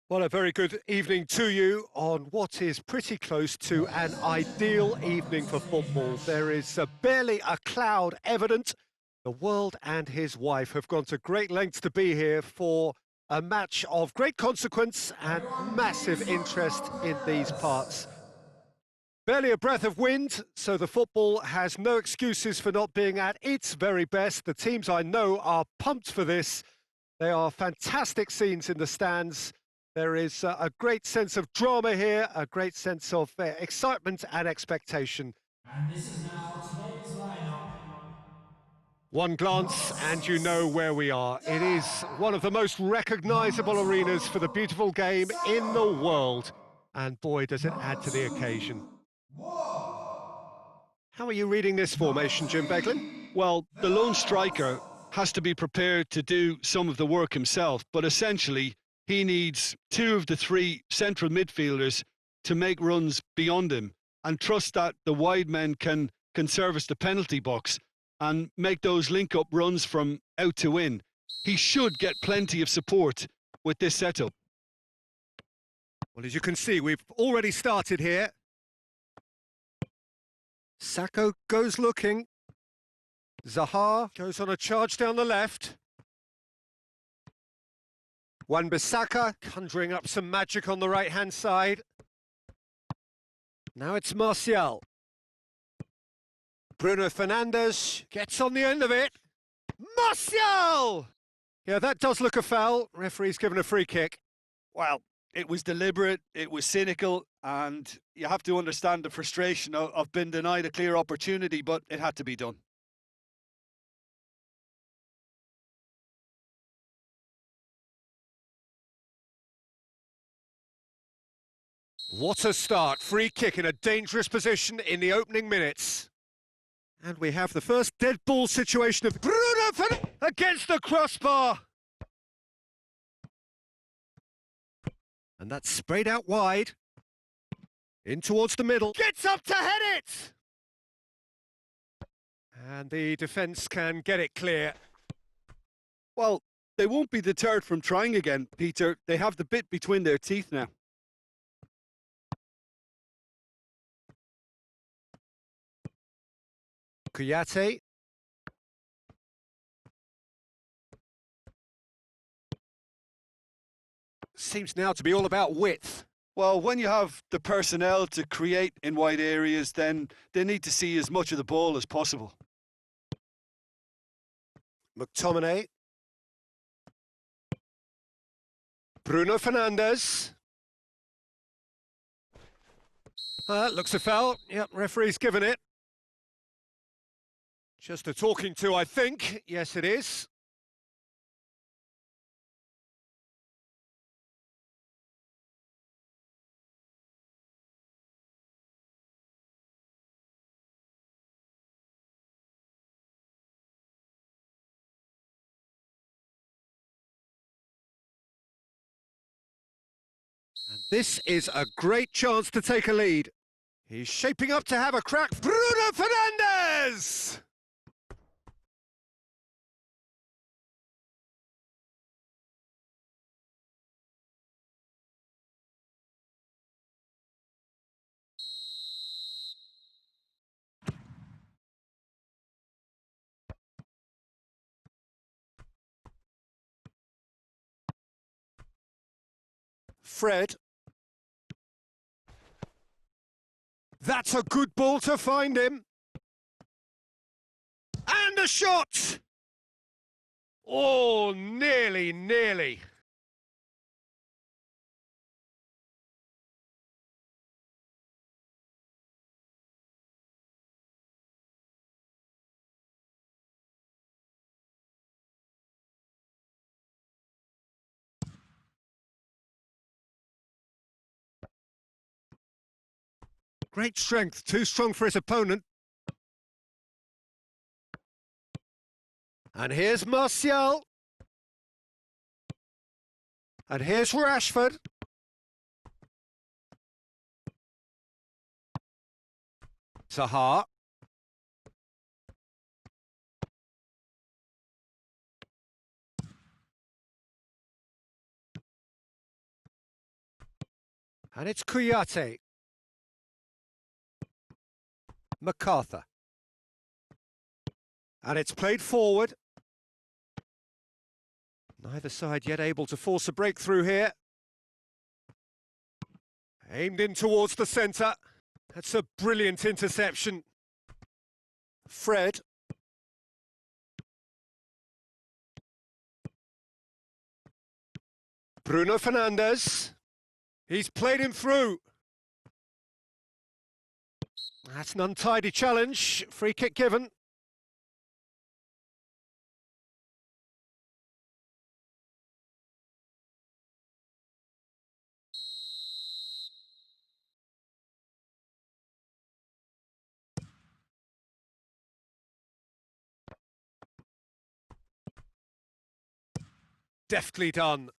Well, a very good evening to you on what is pretty close to an ideal evening for football. There is barely a cloud evident. The world and his wife have gone to great lengths to be here for a match of great consequence and massive interest in these parts. Barely a breath of wind, so the football has no excuses for not being at its very best. The teams I know are pumped for this. They are fantastic scenes in the stands. There is a great sense of drama here, a great sense of excitement and expectation. And this is now today's lineup. One glance and you know Goals. where we are. It is one of the Down. most recognisable Number arenas for the 12. beautiful game in the world. Saka. And boy, does it add Number to the occasion. 2. Ward. How are you reading this Number formation, Jim Beglin? 3. Well, the lone striker Velasquez. has to be prepared to do some of the work himself, but essentially he needs two of the three central midfielders to make runs beyond him and trust that the wide men can service the penalty box and make those link-up runs from out to in. He should get plenty of support with this setup. Well, as you can see, we've already started here. Sacco goes looking. Zaha goes on a charge down the left. Wan-Bissaka conjuring up some magic on the right-hand side. Now it's Martial. Bruno Fernandes gets on the end of it. Martial! Yeah, that does look a foul. Referee's given a free kick. Well, it was deliberate, it was cynical, and you have to understand the frustration of being denied a clear opportunity, but it had to be done. What a start. Free kick in a dangerous position in the opening minutes. And we have the first dead ball situation of Bruno Fernandes against the crossbar. And that's sprayed out wide. In towards the middle. Gets up to head it! And the defence can get it clear. Well, they won't be deterred from trying again, Peter. They have the bit between their teeth now. Kouyaté. Seems now to be all about width. Well, when you have the personnel to create in wide areas, then they need to see as much of the ball as possible. McTominay. Bruno Fernandes. Looks a foul. Yep, referee's given it. Just a talking to, I think. Yes, it is. And this is a great chance to take a lead. He's shaping up to have a crack. Bruno Fernandes! Fred. That's a good ball to find him. And a shot! Oh, nearly, nearly. Great strength, too strong for his opponent. And here's Martial. And here's Rashford. Zaha. And it's Kuyate. MacArthur. And it's played forward. Neither side yet able to force a breakthrough here. Aimed in towards the centre. That's a brilliant interception. Fred. Bruno Fernandes. He's played him through. That's an untidy challenge. Free kick given. Deftly done.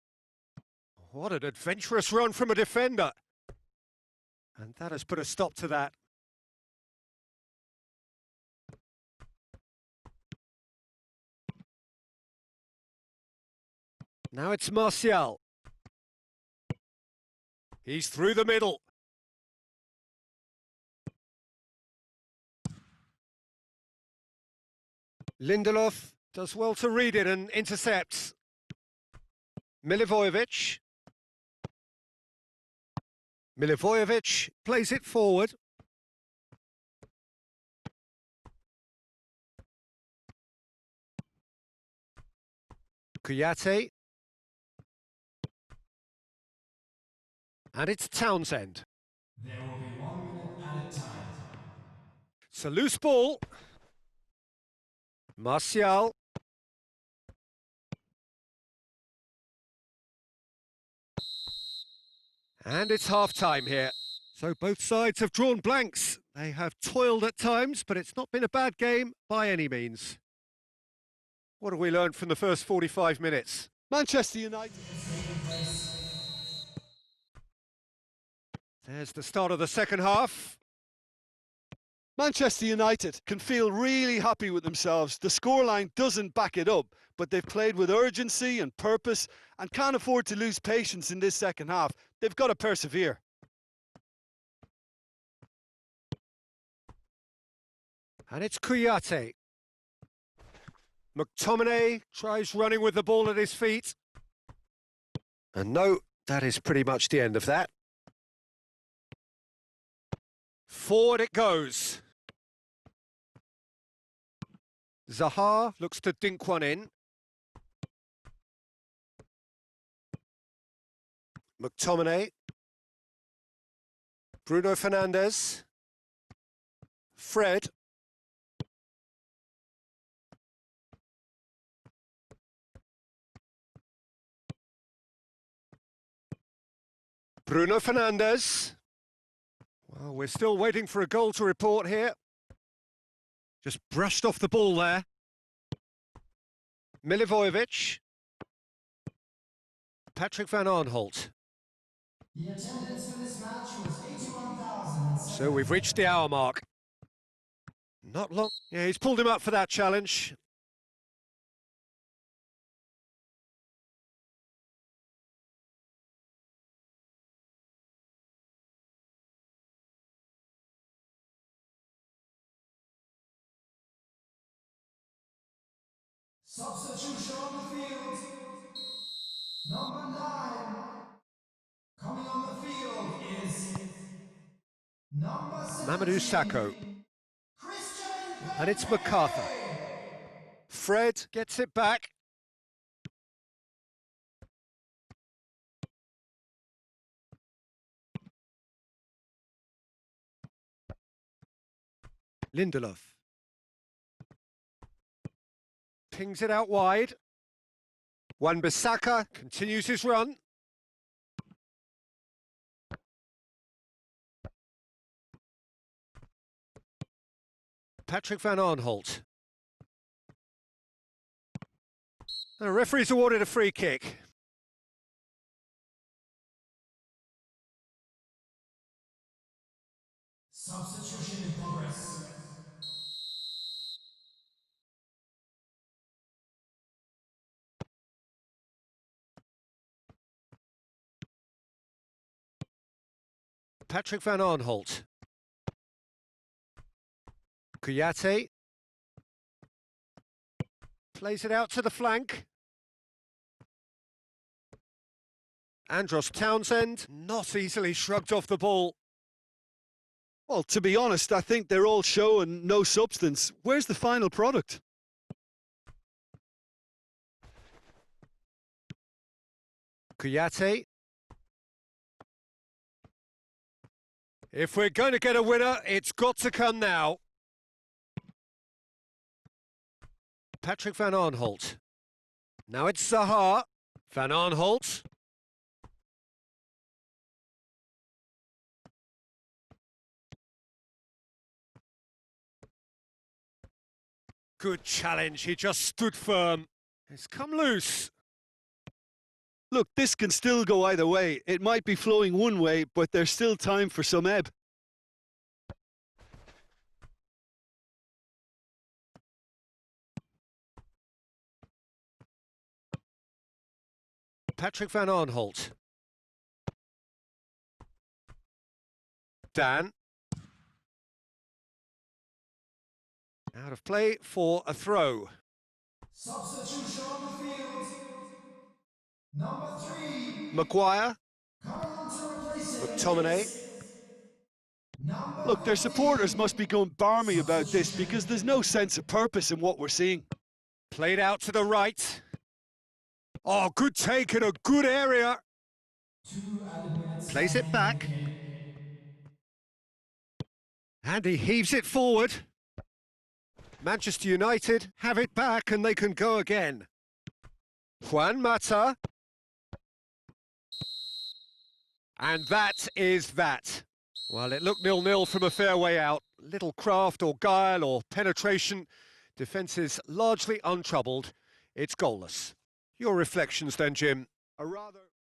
What an adventurous run from a defender. And that has put a stop to that. Now it's Martial. He's through the middle. Lindelof does well to read it and intercepts. Milivojevic. Milivojevic plays it forward. Kuyate. And it's Townsend. There will be 1 minute at a time. It's a loose ball. Martial. And it's half-time here. So both sides have drawn blanks. They have toiled at times, but it's not been a bad game by any means. What have we learned from the first 45 minutes? Manchester United. There's the start of the second half. Manchester United can feel really happy with themselves. The scoreline doesn't back it up, but they've played with urgency and purpose and can't afford to lose patience in this second half. They've got to persevere. And it's Kuyate. McTominay tries running with the ball at his feet. And no, that is pretty much the end of that. Forward it goes. Zaha looks to dink one in. McTominay. Bruno Fernandes. Fred. Bruno Fernandes. Well, we're still waiting for a goal to report here. Just brushed off the ball there. Milivojevic. Patrick van Arnholt. The attendance for this match was 81,007. So we've reached the hour mark. Not long. Yeah, he's pulled him up for that challenge. Substitution on the field. Number 9. Coming on the field is number 17. Mamadou Sakho. Christian And it's Mbappe. MacArthur. Fred gets it back. Lindelof. Pings it out wide. Wan-Bissaka continues his run. Patrick van Arnholt. The referee's awarded a free kick. Substitution in progress. Patrick van Arnholt. Kouyaté. Plays it out to the flank. Andros Townsend, not easily shrugged off the ball. Well, to be honest, I think they're all show and no substance. Where's the final product? Kouyaté. If we're going to get a winner, it's got to come now. Patrick van Arnholt. Now it's Zaha. Van Arnholt. Good challenge, he just stood firm. It's come loose. Look, this can still go either way. It might be flowing one way, but there's still time for some ebb. Patrick van Arnholt. Dan. Out of play for a throw. Substitution on the field. Number 3. Maguire. Coming on to replace McTominay. Look, their supporters must be going barmy about this because there's no sense of purpose in what we're seeing. Played out to the right. Oh, good take in a good area. Plays it back. And he heaves it forward. Manchester United have it back and they can go again. Juan Mata. And that is that. Well, it looked 0-0 from a fair way out. Little craft or guile or penetration. Defence is largely untroubled. It's goalless. Your reflections then, Jim? A rather